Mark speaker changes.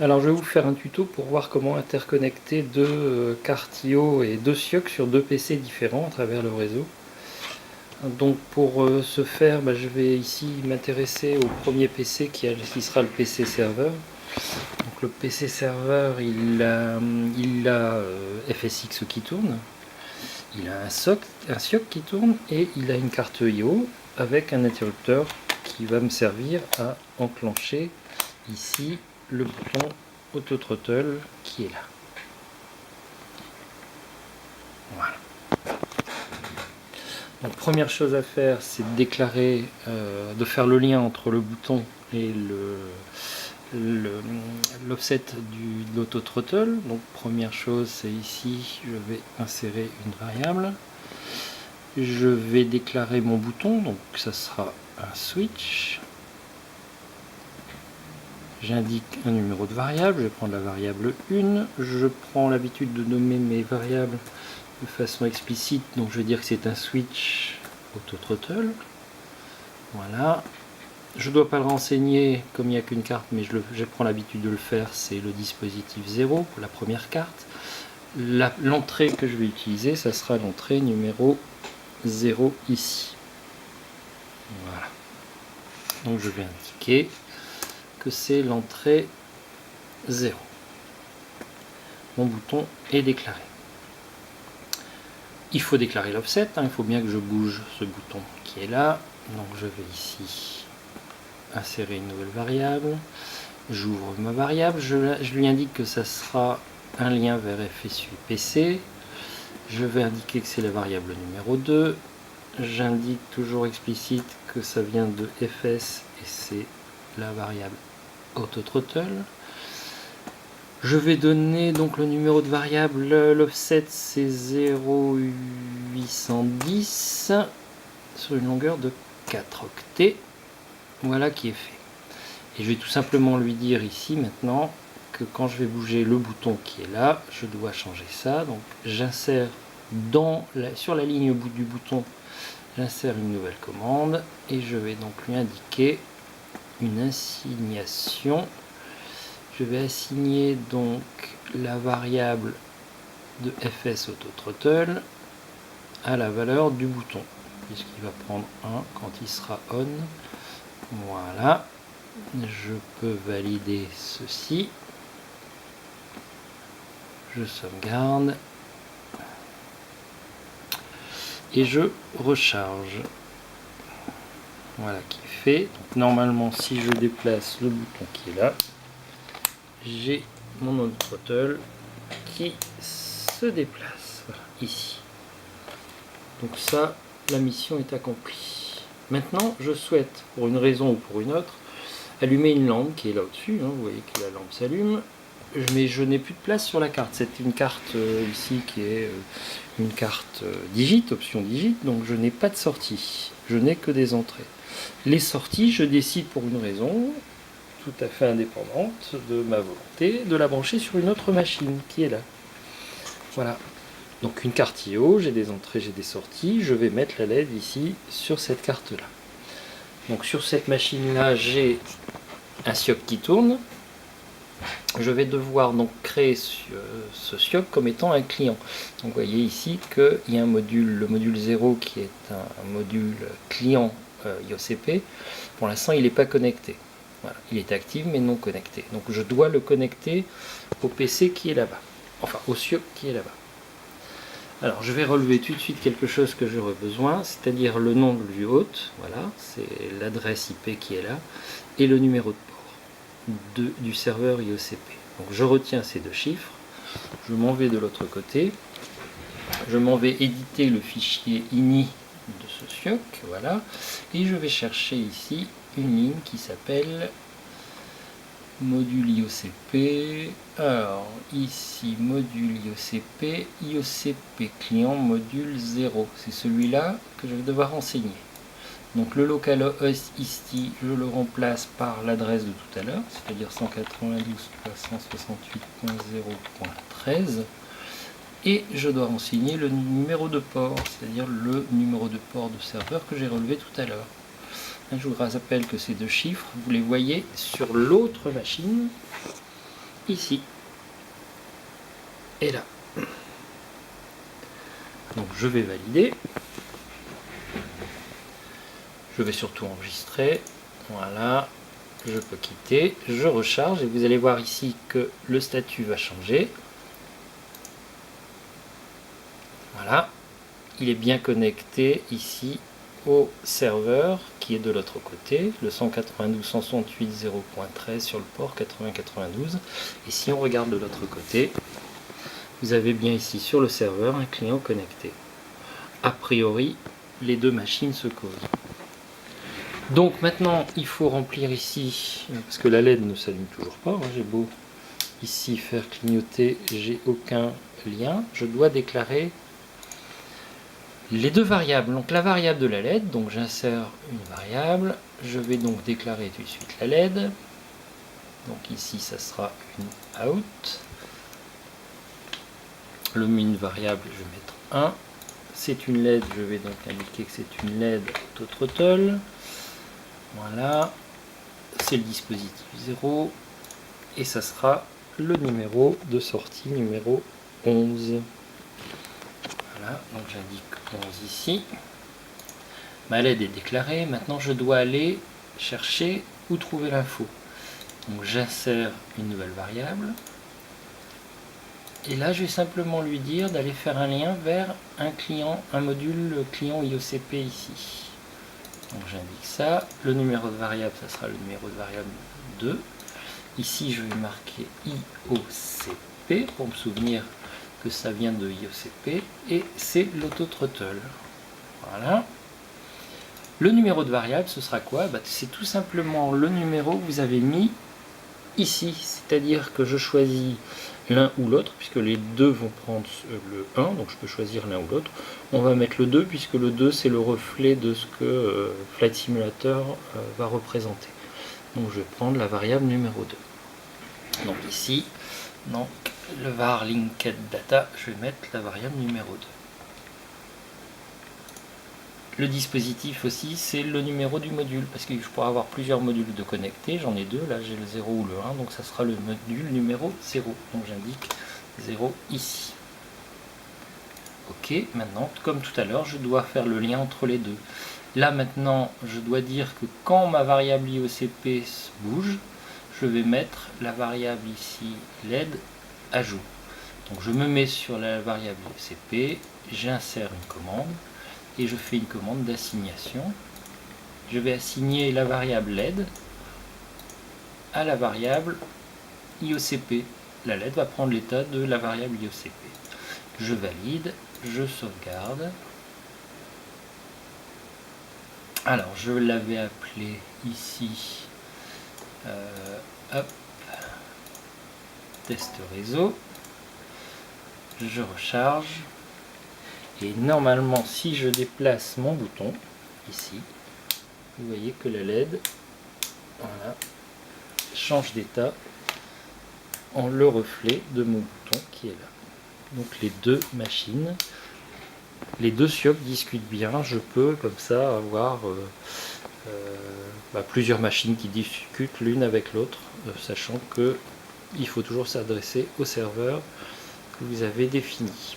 Speaker 1: Alors je vais vous faire un tuto pour voir comment interconnecter deux cartes IO et deux SIOC sur deux PC différents à travers le réseau. Donc pour ce faire, je vais ici m'intéresser au premier PC qui sera le PC serveur. Donc le PC serveur, il a FSX qui tourne, il a un SIOC qui tourne et il a une carte IO avec un interrupteur qui va me servir à enclencher ici le bouton Auto Throttle qui est là. Voilà. Donc première chose à faire, c'est de déclarer, de faire le lien entre le bouton et l'offset de l'Auto Throttle. Donc première chose, c'est ici, je vais insérer une variable. Je vais déclarer mon bouton, donc ça sera un switch. J'indique un numéro de variable, je vais prendre la variable 1. Je prends l'habitude de nommer mes variables de façon explicite, donc je vais dire que c'est un switch Auto Throttle. Voilà. Je ne dois pas le renseigner comme il n'y a qu'une carte, mais je prends l'habitude de le faire, c'est le dispositif 0 pour la première carte. L'entrée que je vais utiliser, ça sera l'entrée numéro 0 ici. Voilà. Donc je vais indiquer que c'est l'entrée 0. Mon bouton est déclaré. Il faut déclarer l'offset, il faut bien que je bouge ce bouton qui est là. Donc je vais ici insérer une nouvelle variable. J'ouvre ma variable, je lui indique que ça sera un lien vers FSU PC. Je vais indiquer que c'est la variable numéro 2. J'indique toujours explicite que ça vient de FS et c'est la variable Auto Throttle. Je vais donner donc le numéro de variable, l'offset c'est 0,810 sur une longueur de 4 octets. Voilà qui est fait. Et je vais tout simplement lui dire ici maintenant que quand je vais bouger le bouton qui est là, je dois changer ça. Donc j'insère sur la ligne au bout du bouton, j'insère une nouvelle commande et je vais donc lui indiquer une assignation. Je vais assigner donc la variable de FS Auto Throttle à la valeur du bouton, puisqu'il va prendre 1 quand il sera on. Voilà, je peux valider ceci. Je sauvegarde et je recharge. Voilà qui est fait. Donc, normalement, si je déplace le bouton qui est là, j'ai mon Auto Throttle qui se déplace ici. Donc ça, la mission est accomplie. Maintenant, je souhaite, pour une raison ou pour une autre, allumer une lampe qui est là au-dessus. Vous voyez que la lampe s'allume. Mais je n'ai plus de place sur la carte. C'est une carte ici qui est une carte digit, option digit, donc je n'ai pas de sortie. Je n'ai que des entrées. Les sorties, je décide pour une raison tout à fait indépendante de ma volonté de la brancher sur une autre machine qui est là. Voilà. Donc une carte IO, j'ai des entrées, j'ai des sorties. Je vais mettre la LED ici sur cette carte-là. Donc sur cette machine-là, j'ai un SIOC qui tourne. Je vais devoir donc créer ce SIOC comme étant un client. Donc vous voyez ici qu'il y a un module, le module 0 qui est un module client IOCP. Pour l'instant, il n'est pas connecté. Voilà, il est actif mais non connecté. Donc je dois le connecter au PC qui est là-bas. Enfin, au SIOC qui est là-bas. Alors je vais relever tout de suite quelque chose que j'aurai besoin, c'est-à-dire le nom de vue hôte, voilà, c'est l'adresse IP qui est là, et le numéro de port du serveur IOCP. Donc je retiens ces deux chiffres, je m'en vais de l'autre côté, je m'en vais éditer le fichier ini de ce SIOC, voilà, et je vais chercher ici une ligne qui s'appelle module IOCP. Alors ici module IOCP, IOCP client module 0, c'est celui-là que je vais devoir renseigner. Donc le localhost ici, je le remplace par l'adresse de tout à l'heure, c'est-à-dire 192.168.0.13, et je dois renseigner le numéro de port, c'est-à-dire le numéro de port de serveur que j'ai relevé tout à l'heure. Je vous rappelle que ces deux chiffres, vous les voyez sur l'autre machine ici et là. Donc je vais valider. Je vais surtout enregistrer. Voilà. Je peux quitter. Je recharge et vous allez voir ici que le statut va changer. Voilà. Il est bien connecté ici au serveur qui est de l'autre côté, le 192.168.0.13 sur le port 8092. Et si on regarde de l'autre côté, vous avez bien ici sur le serveur un client connecté. A priori, les deux machines se causent. Donc maintenant, il faut remplir ici, parce que la LED ne s'allume toujours pas, hein, j'ai beau ici faire clignoter, j'ai aucun lien. Je dois déclarer les deux variables. Donc la variable de la LED, donc j'insère une variable, je vais donc déclarer tout de suite la LED. Donc ici, ça sera une out. Le min variable, je vais mettre 1. C'est une LED, je vais donc indiquer que c'est une LED auto-throttle. Voilà, c'est le dispositif 0 et ça sera le numéro de sortie numéro 11. Voilà, donc j'indique 11 ici. Ma LED est déclarée, maintenant je dois aller chercher où trouver l'info. Donc j'insère une nouvelle variable et là je vais simplement lui dire d'aller faire un lien vers un client, un module client IOCP ici. Donc j'indique ça, le numéro de variable, ça sera le numéro de variable 2. Ici je vais marquer IOCP pour me souvenir que ça vient de IOCP et c'est l'auto-throttle. Voilà. Le numéro de variable, ce sera quoi? C'est tout simplement le numéro que vous avez mis ici, c'est-à-dire que je choisis l'un ou l'autre, puisque les deux vont prendre le 1, donc je peux choisir l'un ou l'autre. On va mettre le 2, puisque le 2 c'est le reflet de ce que Flight Simulator va représenter. Donc je vais prendre la variable numéro 2. Donc ici, donc, le var linked data, je vais mettre la variable numéro 2. Le dispositif aussi, c'est le numéro du module, parce que je pourrais avoir plusieurs modules de connectés, j'en ai deux, là j'ai le 0 ou le 1, donc ça sera le module numéro 0. Donc j'indique 0 ici. Ok, maintenant, comme tout à l'heure, je dois faire le lien entre les deux. Là maintenant, je dois dire que quand ma variable IOCP bouge, je vais mettre la variable ici LED ajout. Donc je me mets sur la variable IOCP, j'insère une commande et je fais une commande d'assignation. Je vais assigner la variable LED à la variable IOCP. La LED va prendre l'état de la variable IOCP. Je valide, je sauvegarde. Alors je l'avais appelé ici hop, test réseau. Je recharge. Et normalement, si je déplace mon bouton, ici, vous voyez que la LED voilà, change d'état en le reflet de mon bouton qui est là. Donc les deux machines, les deux SIOP discutent bien. Je peux comme ça avoir plusieurs machines qui discutent l'une avec l'autre, sachant que il faut toujours s'adresser au serveur que vous avez défini.